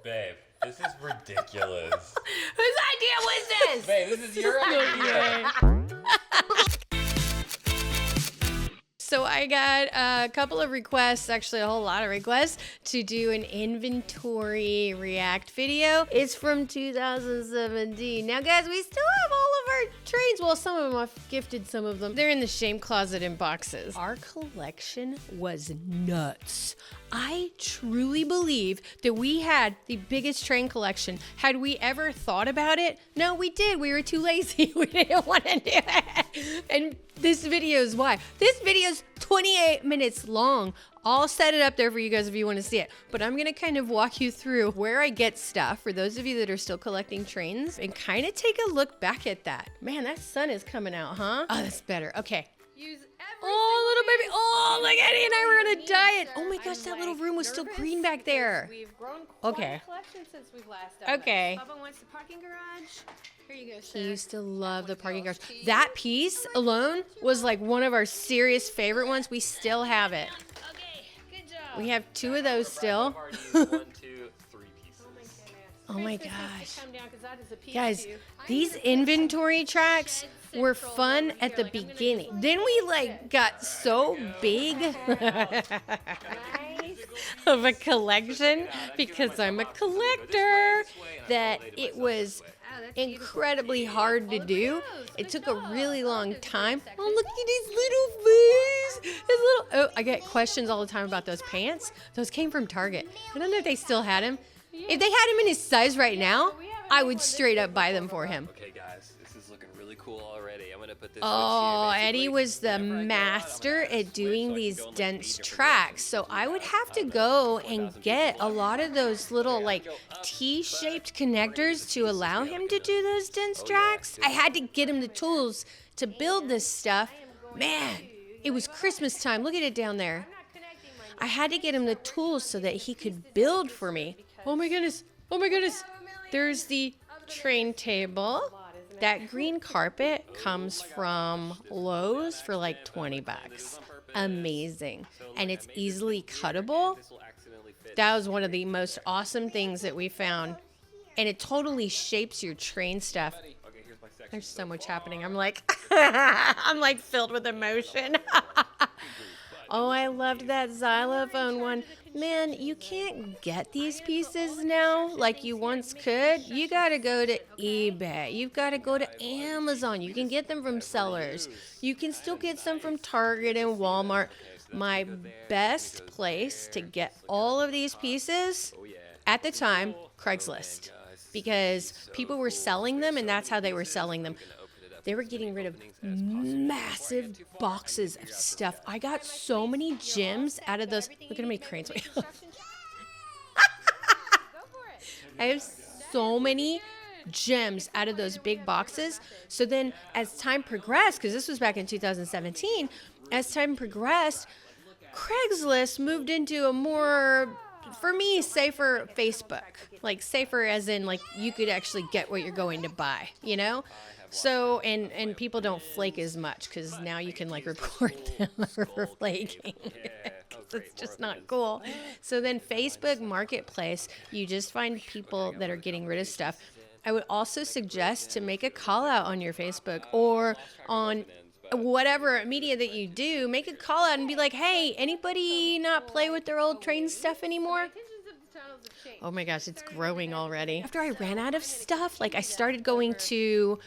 Babe, this is ridiculous. Whose idea was this? Babe, this is your idea. So I got a couple of requests, actually a whole lot of requests, to do an inventory react video. It's from 2017. Now guys, we still have all of our trains. Well, some of them, I've gifted some of them. They're in the shame closet in boxes. Our collection was nuts. I truly believe that we had the biggest train collection. Had we ever thought about it? No, we did. We were too lazy. We didn't want to do it. And this video is why. This video is 28 minutes long. I'll set it up there for you guys if you want to see it. But I'm going to kind of walk you through where I get stuff for those of you that are still collecting trains and kind of take a look back at that. Man, that sun is coming out, huh? Oh, that's better. Okay. Oh, little baby. Oh, look, Eddie and I were on a diet. Oh my gosh, that little room was still green back there. We've grown quite a collection since we've last done Okay. Bubba wants the parking garage. Here you go, sir. He used to love the parking garage. That piece alone was like one of our serious favorite ones. We still have it. Okay, good job. We have 2 of those still. 1, 2, 3 pieces. Oh my Christmas gosh. needs to come down 'cause that is a piece Guys, too. these inventory tracks were fun at the beginning. Then we like got so big of a collection because I'm a collector that it was incredibly hard to do. It took a really long time. Oh, look at these little boys. Oh, I get questions all the time about those pants. Those came from Target. I don't know if they still had him. If they had him in his size right now, I would straight up buy them for him. Okay, guys, this is looking really cool already. I'm gonna put this. Oh, Eddie was the master at doing these dense tracks. So I would have to go and get a lot of those little like T-shaped connectors to allow him to do those dense tracks. I had to get him the tools to build this stuff. Man, it was Christmas time. Look at it down there. I had to get him the tools so that he could build for me. Oh my goodness. Oh my goodness. There's the train table. That green carpet comes from Lowe's for like 20 bucks. Amazing. And it's easily cuttable. That was one of the most awesome things that we found. And it totally shapes your train stuff. There's so much happening. I'm like, I'm like filled with emotion. Oh, I loved that xylophone one. Man, you can't get these pieces now like you once could. You gotta go to eBay. You've gotta go to Amazon. You can get them from sellers. You can still get some from Target and Walmart. My best place to get all of these pieces at the time, Craigslist. Because people were selling them and that's how they were selling them. They were getting rid of massive boxes of stuff. I got so many gems out of those. Look at how many cranes we have. I have so many gems out of those big boxes. So then as time progressed, because this was back in 2017, as time progressed, Craigslist moved into a more, for me, safer Facebook. Like safer as in like you could actually get what you're going to buy, you know? So, and people don't flake as much because now you can like report them for flaking. It's just not cool. So then Facebook Marketplace, you just find people that are getting rid of stuff. I would also suggest to make a call out on your Facebook or on whatever media that you do, make a call out and be like, hey, anybody not play with their old train stuff anymore? Oh my gosh, it's growing already. After I ran out of stuff, like I started going to,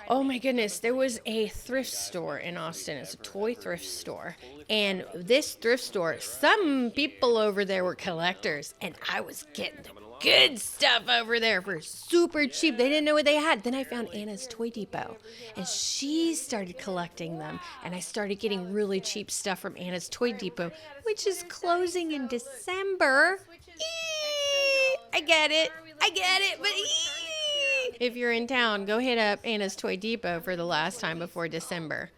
oh my goodness, there was a thrift store in Austin. It's a toy thrift store. And this thrift store, some people over there were collectors, and I was getting the good stuff over there for super cheap. They didn't know what they had. Then I found Anna's Toy Depot, and she started collecting them. And I started getting really cheap stuff from Anna's Toy Depot, which is closing in December. I get it, but if you're in town, go hit up Anna's Toy Depot for the last time before December.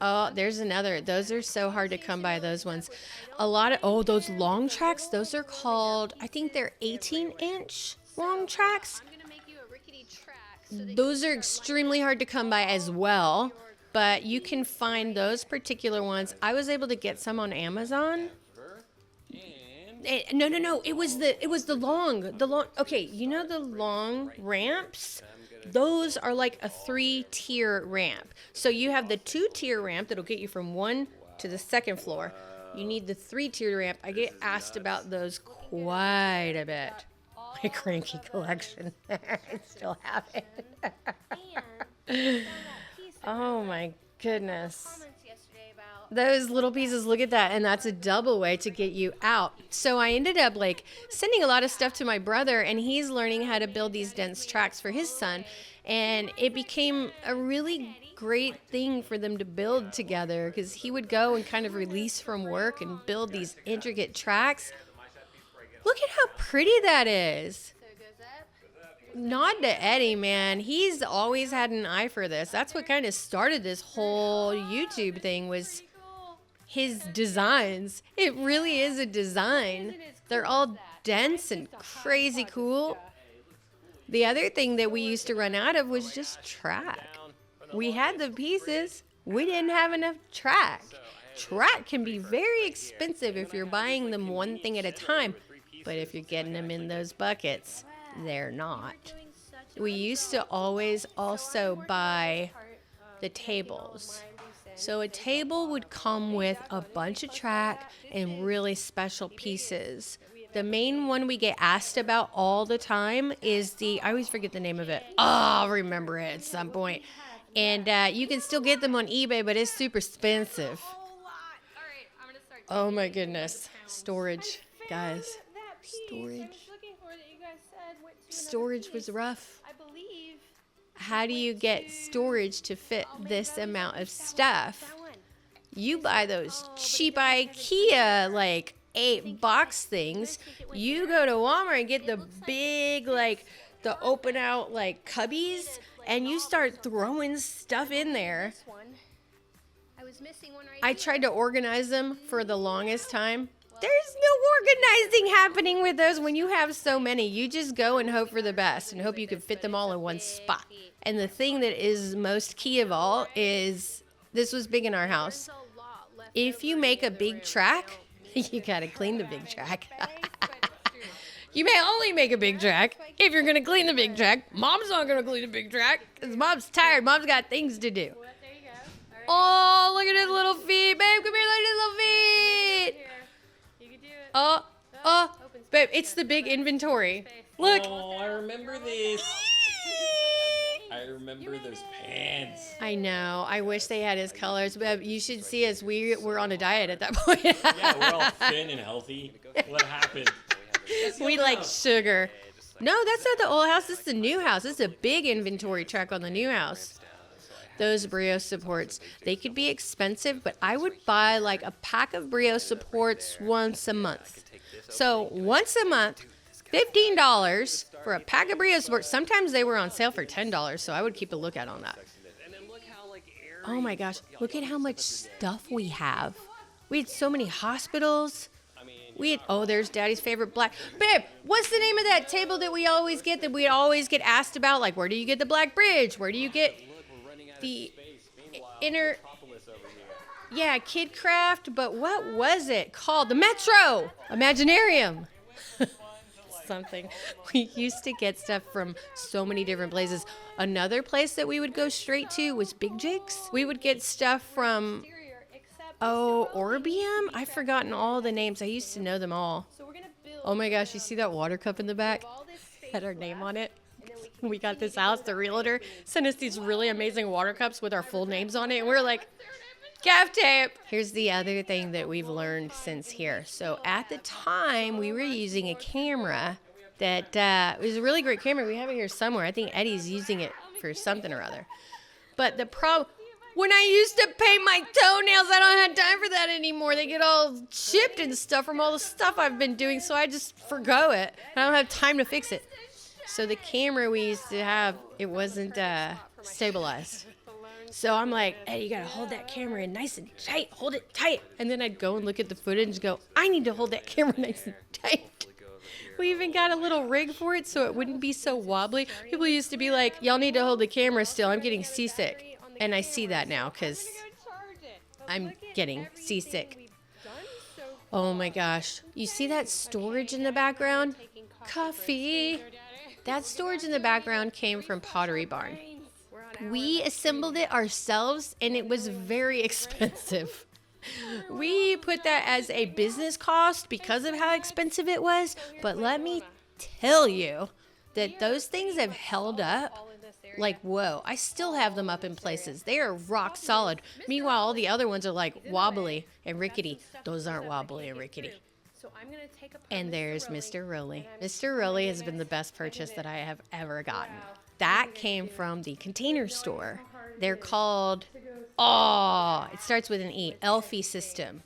Oh, there's another. Those are so hard to come by, those ones. A lot of, those long tracks, those are called, I think they're 18-inch long tracks. Those are extremely hard to come by as well, but you can find those particular ones. I was able to get some on Amazon. No. It was the long. Okay, you know the long ramps? Those are like a 3-tier ramp. So you have the 2-tier ramp that'll get you from 1 to the 2nd floor. You need the 3-tier ramp. I get asked about those quite a bit. My cranky collection. I still have it. Oh my goodness. Those little pieces, look at that, and that's a double way to get you out. So I ended up like sending a lot of stuff to my brother, and he's learning how to build these dense tracks for his son, and it became a really great thing for them to build together, because he would go and kind of release from work and build these intricate tracks. Look at how pretty that is. Nod to Eddie, man. He's always had an eye for this. That's what kind of started this whole YouTube thing, was his designs. It really is a design. They're all dense and crazy cool. The other thing that we used to run out of was just track. We had the pieces. We didn't have enough track. Track can be very expensive if you're buying them one thing at a time. But if you're getting them in those buckets, they're not. We used to always also buy the tables. So a table would come with a bunch of track and really special pieces. The main one we get asked about all the time is I always forget the name of it. Oh, I'll remember it at some point. And you can still get them on eBay, but it's super expensive. Oh my goodness. Storage, guys. Storage was rough. How do you get storage to fit this amount of stuff? You buy those cheap IKEA like 8-box things. You go to Walmart and get the big like the open out like cubbies, and you start throwing stuff in there. I tried to organize them for the longest time. There's no organizing happening with those when you have so many. You just go and hope for the best and hope you can fit them all in one spot. And the thing that is most key of all is, this was big in our house. If you make a big track, you gotta clean the big track. You may only make a big track if you're gonna clean the big track. Mom's not gonna clean the big track because Mom's tired. Mom's got things to do. Oh, look at his little feet. Babe, come here, look at his little feet. Oh, babe, it's the big inventory. Look. Oh, I remember this. I remember those pants. I know. I wish they had his colors, but you should see us. We were on a diet at that point. Yeah, we're all thin and healthy. What happened? We like sugar. No, that's not the old house. This is the new house. This is a big inventory track on the new house. Those Brio supports, they could be expensive, but I would buy like a pack of Brio supports once a month. So once a month, $15 for a pack of Brio supports. Sometimes they were on sale for $10, so I would keep a lookout on that. Oh my gosh, look at how much stuff we have. We had so many hospitals. There's Daddy's favorite black. Babe, what's the name of that table that we always get asked about? Like, where do you get the black bridge? Where do you get the inner, Kid Craft, but what was it called? The Metro Imaginarium. Something. We used to get stuff from so many different places. Another place that we would go straight to was Big Jake's. We would get stuff from Orbium. I've forgotten all the names. I used to know them all. Oh my gosh, you see that water cup in the back? Had our name on it. We got this house, the realtor sent us these really amazing water cups with our full names on it, and we're like, gaff tape. Here's the other thing that we've learned since here. So at the time, we were using a camera that was a really great camera. We have it here somewhere. I think Eddie's using it for something or other. But the problem, when I used to paint my toenails, I don't have time for that anymore. They get all chipped and stuff from all the stuff I've been doing, so I just forgo it. I don't have time to fix it. So the camera we used to have, it wasn't stabilized. So I'm like, Eddie, you gotta hold that camera in nice and tight. Hold it tight. And then I'd go and look at the footage and go, I need to hold that camera nice and tight. We even got a little rig for it so it wouldn't be so wobbly. People used to be like, y'all need to hold the camera still. I'm getting seasick. And I see that now because I'm getting seasick. Oh my gosh. You see that storage in the background? Coffee. That storage in the background came from Pottery Barn. We assembled it ourselves and it was very expensive. We put that as a business cost because of how expensive it was. But let me tell you that those things have held up. Like, whoa, I still have them up in places. They are rock solid. Meanwhile, all the other ones are like wobbly and rickety. Those aren't wobbly and rickety. And there's Mr. Rolly. Mr. Rolly has been the best purchase that I have ever gotten. That came from the Container Store. They're called, it starts with an E, Elfa system.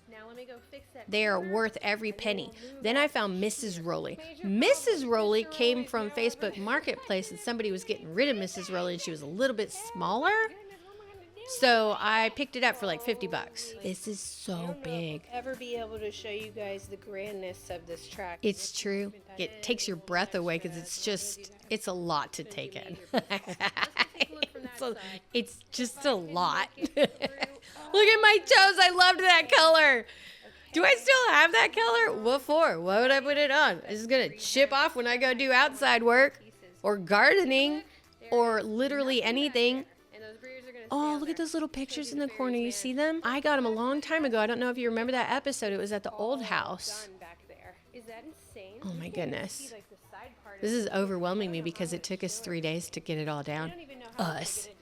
They are worth every penny. Then I found Mrs. Rolly. Mrs. Rolly came from Facebook Marketplace, and somebody was getting rid of Mrs. Rolly, and she was a little bit smaller. So I picked it up for like $50. This is so big. Ever be able to show you guys the grandness of this track? It's true. It takes your breath away because it's a lot to take in. It's just a lot. Look at my toes. I loved that color. Do I still have that color? What for? Why would I put it on? It's going to chip off when I go do outside work or gardening or literally anything. Oh, look at those little pictures in the corner. You see them? I got them a long time ago. I don't know if you remember that episode. It was at the old house. Oh my goodness. This is overwhelming me because it took us 3 days to get it all down.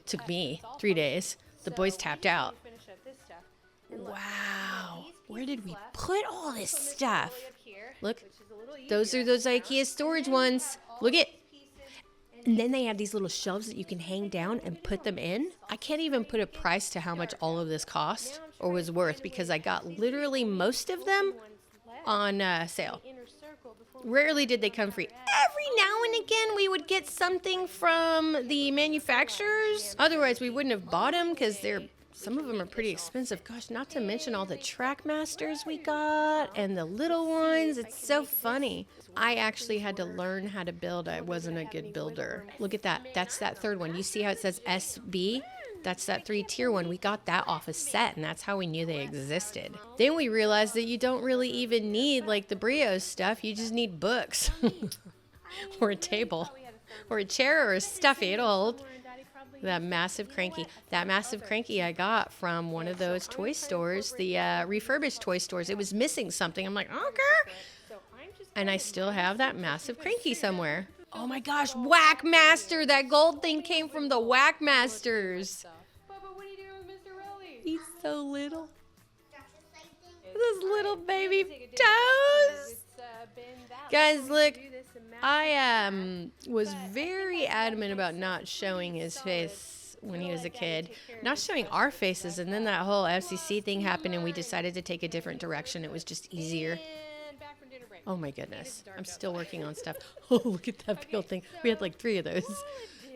Took me 3 days. The boys tapped out. Wow. Where did we put all this stuff? Look, those are those IKEA storage ones. Look at. And then they have these little shelves that you can hang down and put them in. I can't even put a price to how much all of this cost or was worth because I got literally most of them on sale. Rarely did they come free. Every now and again we would get something from the manufacturers. Otherwise we wouldn't have bought them because some of them are pretty expensive. Gosh, not to mention all the Trackmasters we got and the little ones. It's so funny. I actually had to learn how to build. I wasn't a good builder. Look at that. That's that third one. You see how it says SB? That's that 3-tier one. We got that off a set, and that's how we knew they existed. Then we realized that you don't really even need like the Brio stuff. You just need books or a table or a chair or a stuffy. It'll hold. That massive cranky. That massive cranky I got from one of those toy stores, the refurbished toy stores. It was missing something. I'm like, okay. And I still have that massive cranky somewhere. Oh my gosh, Whackmaster. That gold thing came from the Whackmasters. He's so little. Those little baby toes. Guys, look. I was very adamant about not showing his face when he was a kid. Not showing our faces. And then that whole FCC thing happened and we decided to take a different direction. It was just easier. Oh my goodness. I'm still working on stuff. Oh, look at that big old thing. We had like 3 of those.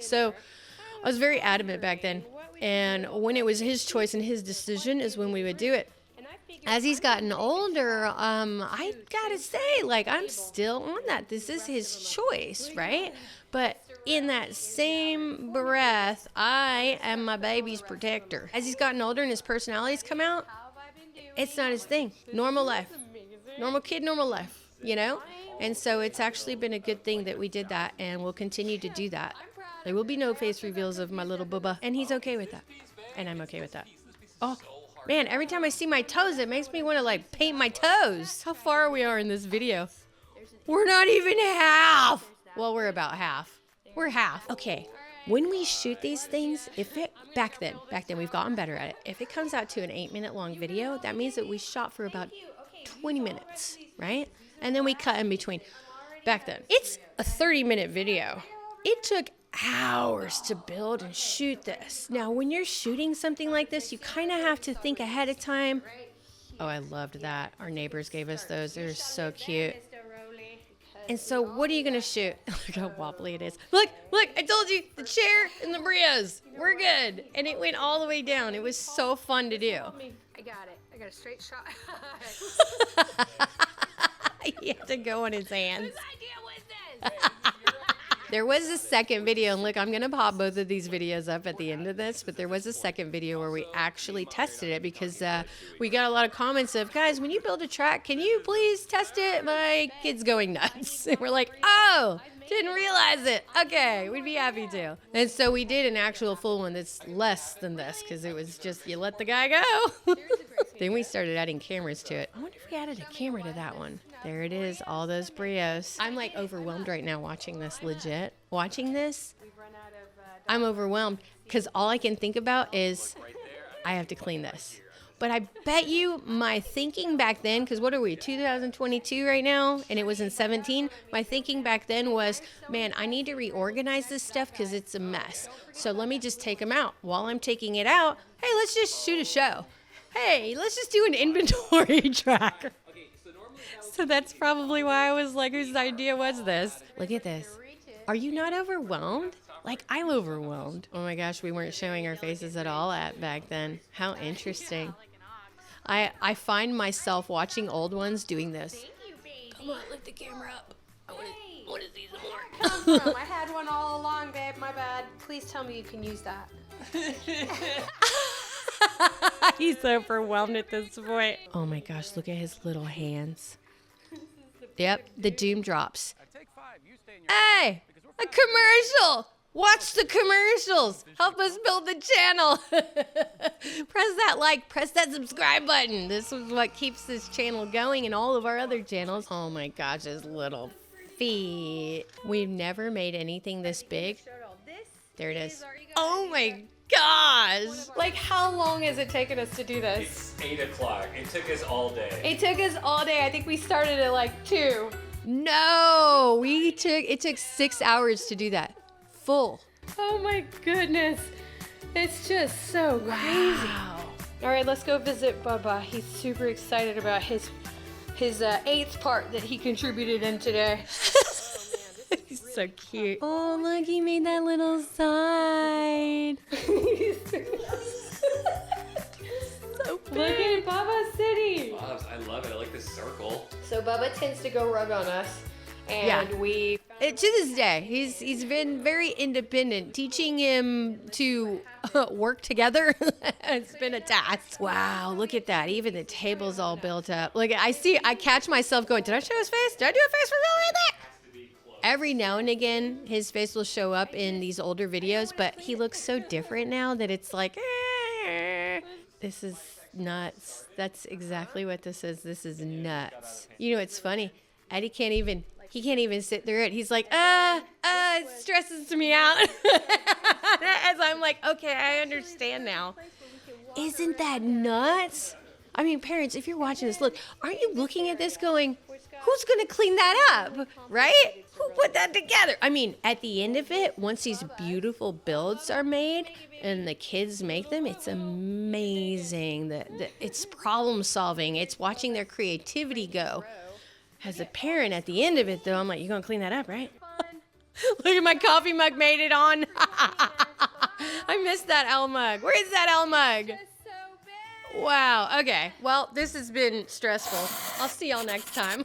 So I was very adamant back then. And when it was his choice and his decision is when we would do it. As he's gotten older, I gotta say, like, I'm still on that. This is his choice, right? But in that same breath, I am my baby's protector. As he's gotten older and his personalities come out, it's not his thing. Normal life. Normal kid, normal life. You know? And so it's actually been a good thing that we did that, and we'll continue to do that. There will be no face reveals of my little booba, and he's okay with that. And I'm okay with that. Oh, man, every time I see my toes, it makes me want to, like, paint my toes. How far we are in this video? We're not even half. Well, we're about half. We're half. Okay, when we shoot these things, back then, we've gotten better at it. If it comes out to an 8-minute long video, that means that we shot for about 20 minutes, right? And then we cut in between. Back then, it's a 30-minute video. It took hours to build and shoot this. Now, when you're shooting something like this, you kind of have to think ahead of time. Oh, I loved that. Our neighbors gave us those. They're so cute. And so what are you going to shoot? Look how wobbly it is. Look, I told you, the chair and the Brios. We're good. And it went all the way down. It was so fun to do. I got it. I got a straight shot. He had to go on his hands. Whose idea was this? There was a second video, and look, I'm going to pop both of these videos up at the end of this, but there was a second video where we actually tested it because we got a lot of comments of, guys, when you build a track, can you please test it? My kid's going nuts. And we're like, oh, didn't realize it. Okay, we'd be happy to. And so we did an actual full one that's less than this because it was just, you let the guy go. Then we started adding cameras to it. I wonder if we added a camera to that one. There it is, all those brios. I'm like overwhelmed right now watching this, legit. Watching this, I'm overwhelmed because all I can think about is I have to clean this. But I bet you my thinking back then, because what are we, 2022 right now? And it was in 17. My thinking back then was, man, I need to reorganize this stuff because it's a mess. So let me just take them out. While I'm taking it out, hey, let's just shoot a show. Hey, let's just do an inventory tracker. So that's probably why I was like, whose idea was this? Look at this. Are you not overwhelmed? Like, I'm overwhelmed. Oh my gosh, we weren't showing our faces at all back then. How interesting. I find myself watching old ones doing this. Come on, lift the camera up. I want to see some more. I had one all along, babe. My bad. Please tell me you can use that. He's overwhelmed at this point. Oh my gosh, look at his little hands. Yep, the doom drops. Hey, a commercial. Watch the commercials. Help us build the channel. Press that like, press that subscribe button. This is what keeps this channel going and all of our other channels. Oh my gosh, his little feet. We've never made anything this big. There it is. Oh my gosh. Like, how long has it taken us to do this? It's 8 o'clock. It took us all day. It took us all day. I think we started at like 2. No, it took 6 hours to do that. Full. Oh my goodness. It's just so crazy. Wow. All right, let's go visit Bubba. He's super excited about his 8th part that he contributed in today. He's so cute. Oh, look, he made that little sign. So big. Look at Bubba City. Ballz, I love it. I like this circle. So Bubba tends to go rug on us. And to this day, he's been very independent. Teaching him to work together has been a task. Wow, look at that. Even the table's all built up. Look, I catch myself going, did I show his face? Did I do a face reveal right there? Every now and again, his face will show up in these older videos, but he looks so different now that it's like, this is nuts. That's exactly what this is. This is nuts. You know, it's funny. Eddie can't even sit through it. He's like, it stresses me out. As I'm like, okay, I understand now. Isn't that nuts? I mean, parents, if you're watching this, look, aren't you looking at this going, who's going to clean that up, right? Who put that together? I mean, at the end of it, once these beautiful builds are made and the kids make them, it's amazing. It's problem solving. It's watching their creativity go. As a parent, at the end of it, though, I'm like, you're going to clean that up, right? Look at my coffee mug made it on. I missed that L mug. Where is that L mug? Wow. Okay. Well, this has been stressful. I'll see y'all next time.